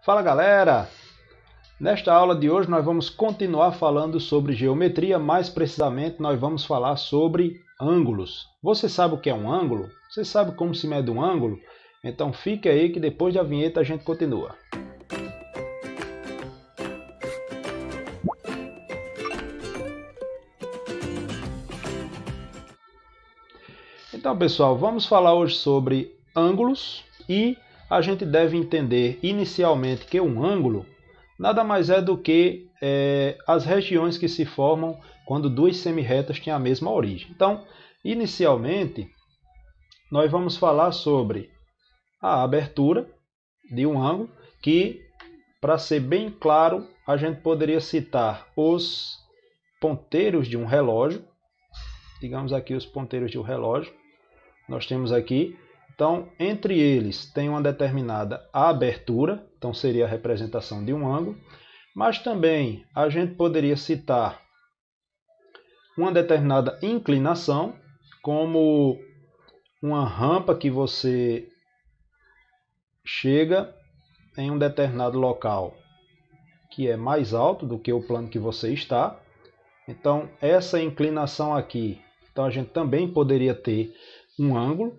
Fala galera! Nesta aula de hoje nós vamos continuar falando sobre geometria, mais precisamente nós vamos falar sobre ângulos. Você sabe o que é um ângulo? Você sabe como se mede um ângulo? Então fique aí que depois da vinheta a gente continua. Então pessoal, vamos falar hoje sobre ângulos e a gente deve entender inicialmente que um ângulo nada mais é do que as regiões que se formam quando duas semirretas têm a mesma origem. Então, inicialmente, nós vamos falar sobre a abertura de um ângulo, que, para ser bem claro, a gente poderia citar os ponteiros de um relógio. Digamos aqui os ponteiros de um relógio. Nós temos aqui, então, entre eles tem uma determinada abertura, então seria a representação de um ângulo, mas também a gente poderia citar uma determinada inclinação, como uma rampa que você chega em um determinado local que é mais alto do que o plano que você está. Então, essa inclinação aqui, então a gente também poderia ter um ângulo.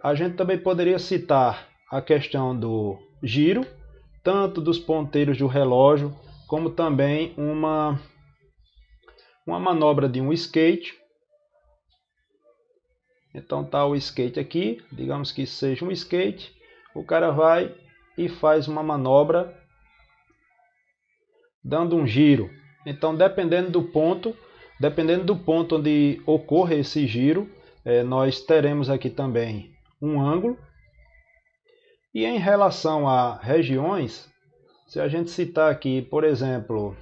A gente também poderia citar a questão do giro, tanto dos ponteiros do relógio, como também uma manobra de um skate. Então está o skate aqui, digamos que seja um skate, o cara vai e faz uma manobra dando um giro. Então dependendo do ponto onde ocorre esse giro, nós teremos aqui também um ângulo. E em relação a regiões, se a gente citar aqui, por exemplo,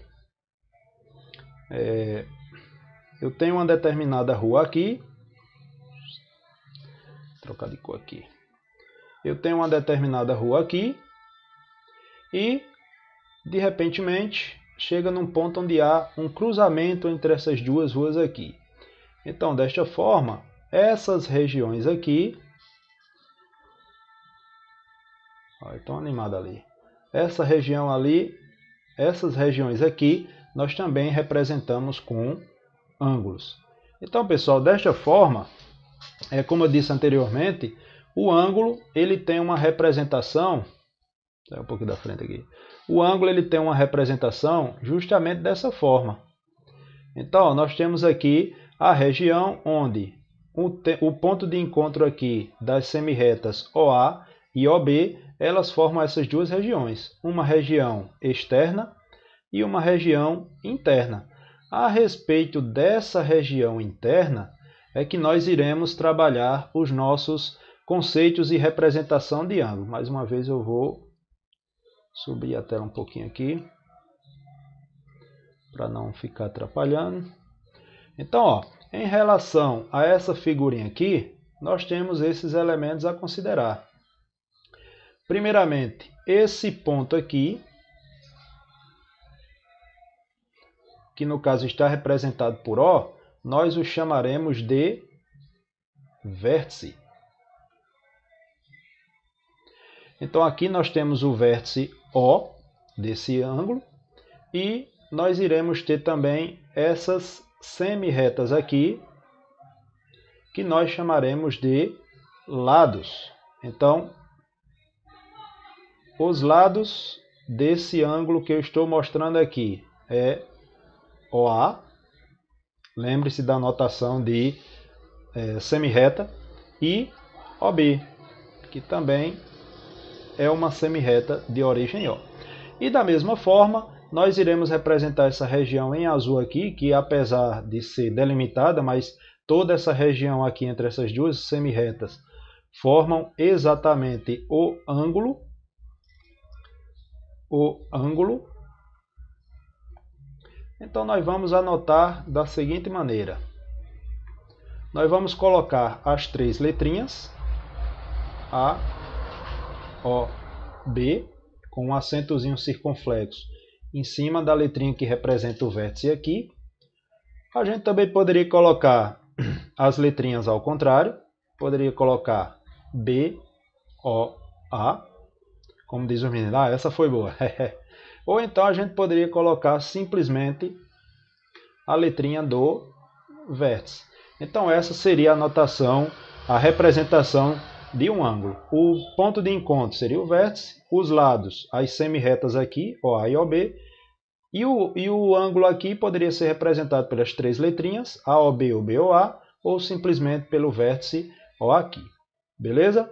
eu tenho uma determinada rua aqui, vou trocar de cor aqui. Eu tenho uma determinada rua aqui e, de repentemente, chega num ponto onde há um cruzamento entre essas duas ruas aqui. Então, desta forma, essas regiões aqui, estão animadas ali. Essa região ali, essas regiões aqui, nós também representamos com ângulos. Então, pessoal, desta forma, como eu disse anteriormente, o ângulo ele tem uma representação. Sai um pouquinho da frente aqui. O ângulo ele tem uma representação justamente dessa forma. Então, nós temos aqui a região onde o ponto de encontro aqui das semirretas OA e OB, elas formam essas duas regiões, uma região externa e uma região interna. A respeito dessa região interna é que nós iremos trabalhar os nossos conceitos e representação de ângulo. Mais uma vez eu vou subir a tela um pouquinho aqui, para não ficar atrapalhando. Então, em relação a essa figurinha aqui, nós temos esses elementos a considerar. Primeiramente, esse ponto aqui, que no caso está representado por O, nós o chamaremos de vértice. Então aqui nós temos o vértice O desse ângulo e nós iremos ter também essas semirretas aqui, que nós chamaremos de lados. Então, os lados desse ângulo que eu estou mostrando aqui é OA, lembre-se da notação de semirreta, e OB, que também é uma semirreta de origem O. E da mesma forma, nós iremos representar essa região em azul aqui, que apesar de ser delimitada, mas toda essa região aqui entre essas duas semirretas formam exatamente o ângulo. Então nós vamos anotar da seguinte maneira. Nós vamos colocar as três letrinhas A, O, B, com um acentozinho circunflexo em cima da letrinha que representa o vértice aqui. A gente também poderia colocar as letrinhas ao contrário. Poderia colocar B, O, A. Como diz o menino, ah, essa foi boa. Ou então a gente poderia colocar simplesmente a letrinha do vértice. Então essa seria a notação, a representação de um ângulo. O ponto de encontro seria o vértice, os lados, as semi-retas aqui, OA e OB, e o ângulo aqui poderia ser representado pelas três letrinhas, AOB, OB, OA, ou simplesmente pelo vértice OA aqui. Beleza?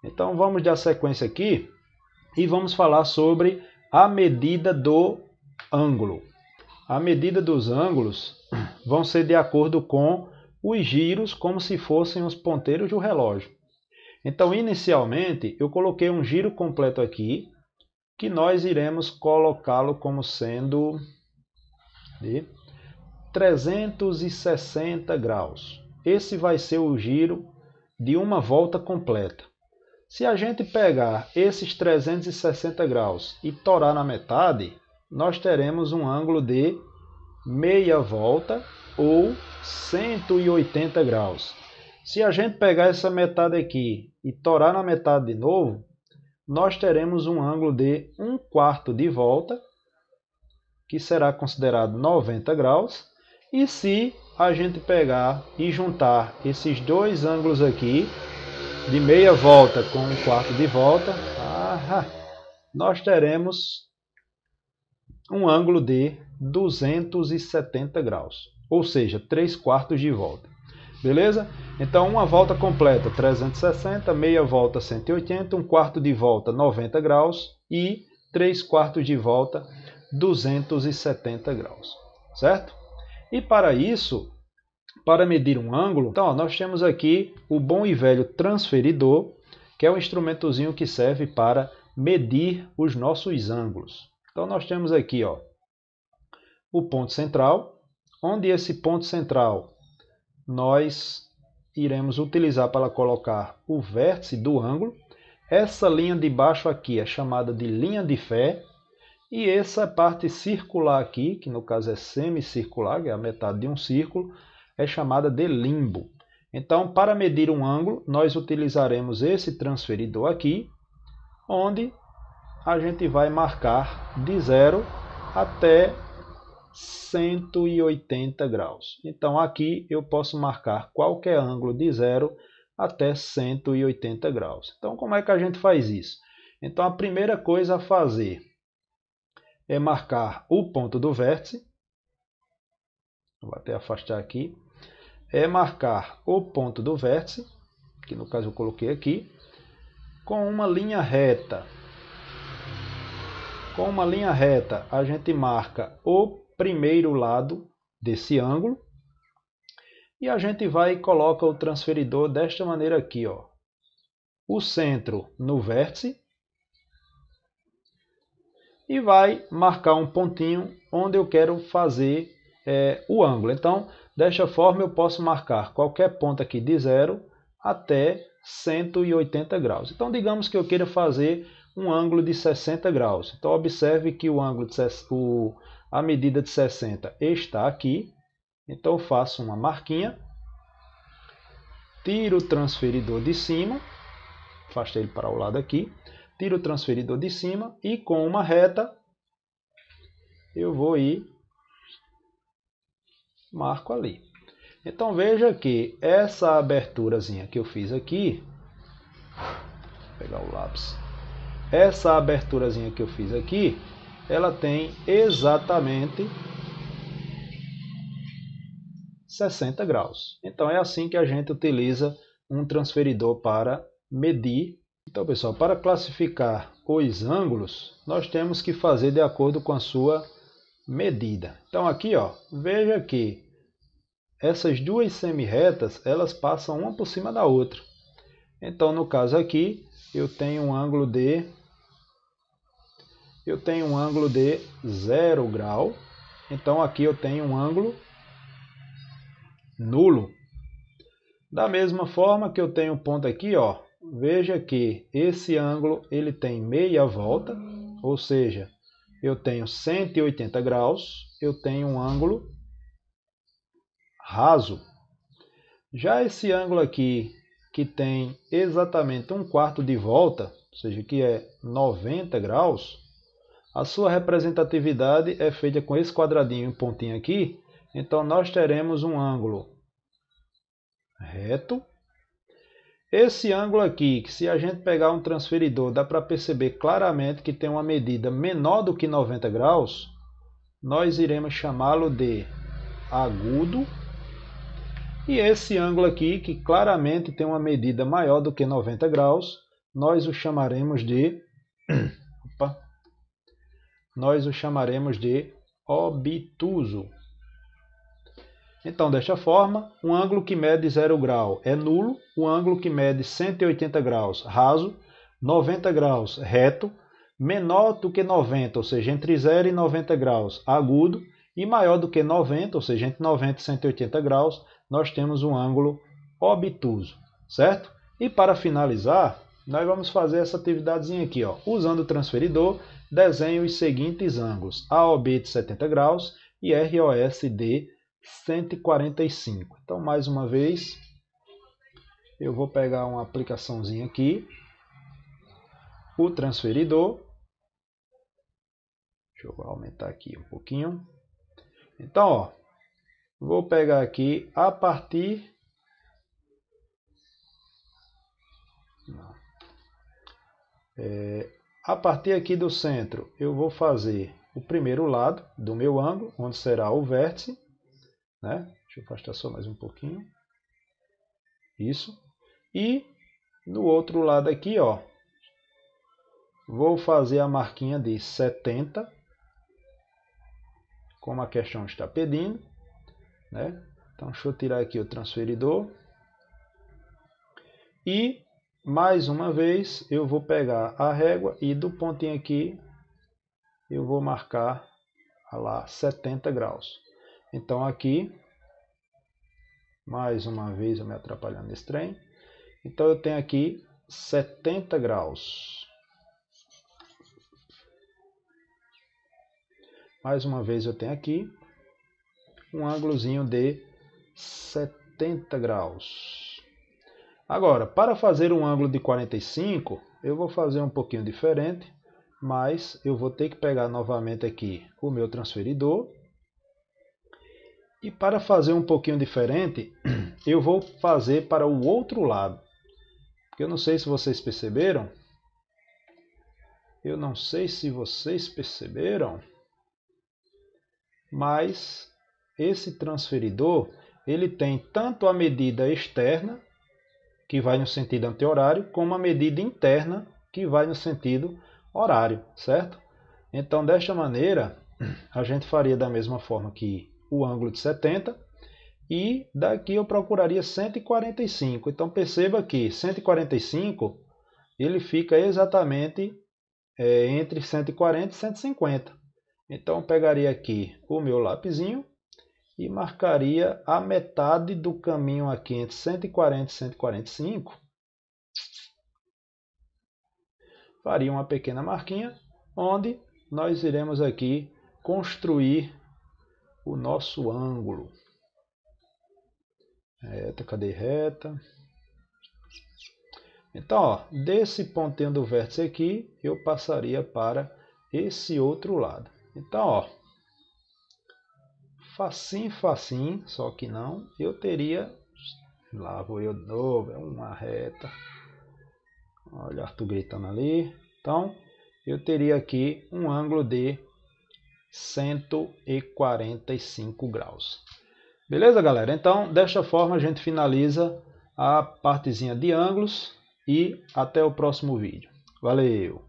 Então vamos dar sequência aqui e vamos falar sobre a medida do ângulo. A medida dos ângulos vão ser de acordo com os giros, como se fossem os ponteiros do relógio. Então, inicialmente, eu coloquei um giro completo aqui, que nós iremos colocá-lo como sendo de 360 graus. Esse vai ser o giro de uma volta completa. Se a gente pegar esses 360 graus e torar na metade, nós teremos um ângulo de meia volta ou 180 graus. Se a gente pegar essa metade aqui e torar na metade de novo, nós teremos um ângulo de 1/4 de volta, que será considerado 90 graus. E se a gente pegar e juntar esses dois ângulos aqui, de meia volta com 1/4 de volta, nós teremos um ângulo de 270 graus, ou seja, 3/4 de volta. Beleza? Então, uma volta completa 360, meia volta 180, 1/4 de volta 90 graus e 3/4 de volta 270 graus. Certo? E para isso, para medir um ângulo, então, nós temos aqui o bom e velho transferidor, que é um instrumentozinho que serve para medir os nossos ângulos. Então, nós temos aqui o ponto central, onde esse ponto central nós iremos utilizar para colocar o vértice do ângulo. Essa linha de baixo aqui é chamada de linha de fé, e essa parte circular aqui, que no caso é semicircular, que é a metade de um círculo, é chamada de limbo. Então, para medir um ângulo, nós utilizaremos esse transferidor aqui, onde a gente vai marcar de 0 até 180 graus. Então, aqui eu posso marcar qualquer ângulo de 0 até 180 graus. Então, como é que a gente faz isso? Então, a primeira coisa a fazer é marcar o ponto do vértice. Vou até afastar aqui. É marcar o ponto do vértice, que no caso eu coloquei aqui, com uma linha reta. Com uma linha reta, a gente marca o primeiro lado desse ângulo e a gente vai e coloca o transferidor desta maneira aqui, o centro no vértice, e vai marcar um pontinho onde eu quero fazer o ângulo. Então, desta forma eu posso marcar qualquer ponto aqui de 0 até 180 graus. Então, digamos que eu queira fazer um ângulo de 60 graus. Então, observe que o ângulo a medida de 60 está aqui. Então, eu faço uma marquinha, tiro o transferidor de cima, afastei ele para o lado aqui, tiro o transferidor de cima e com uma reta eu vou ir, marco ali. Então, veja que essa aberturazinha que eu fiz aqui, vou pegar o lápis, essa aberturazinha que eu fiz aqui, ela tem exatamente 60 graus. Então, é assim que a gente utiliza um transferidor para medir. Então, pessoal, para classificar os ângulos, nós temos que fazer de acordo com a sua medida. Então, aqui, veja que essas duas semi-retas, elas passam uma por cima da outra. Então, no caso aqui, eu tenho um ângulo de 0 grau. Então, aqui eu tenho um ângulo nulo. Da mesma forma que eu tenho um ponto aqui, veja que esse ângulo ele tem meia volta, ou seja, eu tenho 180 graus, eu tenho um ângulo raso. Já esse ângulo aqui, que tem exatamente 1/4 de volta, seja, que é 90 graus, a sua representatividade é feita com esse quadradinho e um pontinho aqui. Então, nós teremos um ângulo reto. Esse ângulo aqui, que se a gente pegar um transferidor, dá para perceber claramente que tem uma medida menor do que 90 graus, nós iremos chamá-lo de agudo. E esse ângulo aqui, que claramente tem uma medida maior do que 90 graus, nós o chamaremos de obtuso. Então, desta forma, um ângulo que mede 0 grau é nulo, o ângulo que mede 180 graus raso, 90 graus reto, menor do que 90, ou seja, entre 0 e 90 graus agudo, e maior do que 90, ou seja, entre 90 e 180 graus, nós temos um ângulo obtuso, certo? E para finalizar, nós vamos fazer essa atividadezinha aqui, ó. Usando o transferidor, desenhe os seguintes ângulos: AOB de 70 graus e ROS de 145. Então, mais uma vez, eu vou pegar uma aplicaçãozinha aqui, o transferidor. Deixa eu aumentar aqui um pouquinho. Então, ó, vou pegar aqui a partir aqui do centro, eu vou fazer o primeiro lado do meu ângulo, onde será o vértice, né? Deixa eu afastar só mais um pouquinho. Isso. E no outro lado aqui, ó, vou fazer a marquinha de 70, como a questão está pedindo, né? Então, deixa eu tirar aqui o transferidor. E, mais uma vez, eu vou pegar a régua e do pontinho aqui, eu vou marcar lá 70 graus. Então, aqui, mais uma vez, eu me atrapalhando nesse trem. Então, eu tenho aqui 70 graus. Mais uma vez, eu tenho aqui um ângulozinho de 70 graus. Agora, para fazer um ângulo de 45, eu vou fazer um pouquinho diferente, mas eu vou ter que pegar novamente aqui o meu transferidor. E para fazer um pouquinho diferente, eu vou fazer para o outro lado. Porque eu não sei se vocês perceberam. Mas esse transferidor, ele tem tanto a medida externa, que vai no sentido anti-horário, como a medida interna, que vai no sentido horário, certo? Então, desta maneira, a gente faria da mesma forma que o ângulo de 70, e daqui eu procuraria 145. Então, perceba que 145, ele fica exatamente entre 140 e 150. Então, eu pegaria aqui o meu lapisinho e marcaria a metade do caminho aqui entre 140 e 145. Faria uma pequena marquinha, onde nós iremos aqui construir o nosso ângulo. Reta, cadê reta? Então, ó, desse pontinho do vértice aqui, eu passaria para esse outro lado. Então, ó, facinho, facinho, só que não, eu teria, lá vou eu de novo, é uma reta, olha o Arthur gritando ali. Então, eu teria aqui um ângulo de 145 graus. Beleza, galera? Então, desta forma a gente finaliza a partezinha de ângulos e até o próximo vídeo. Valeu!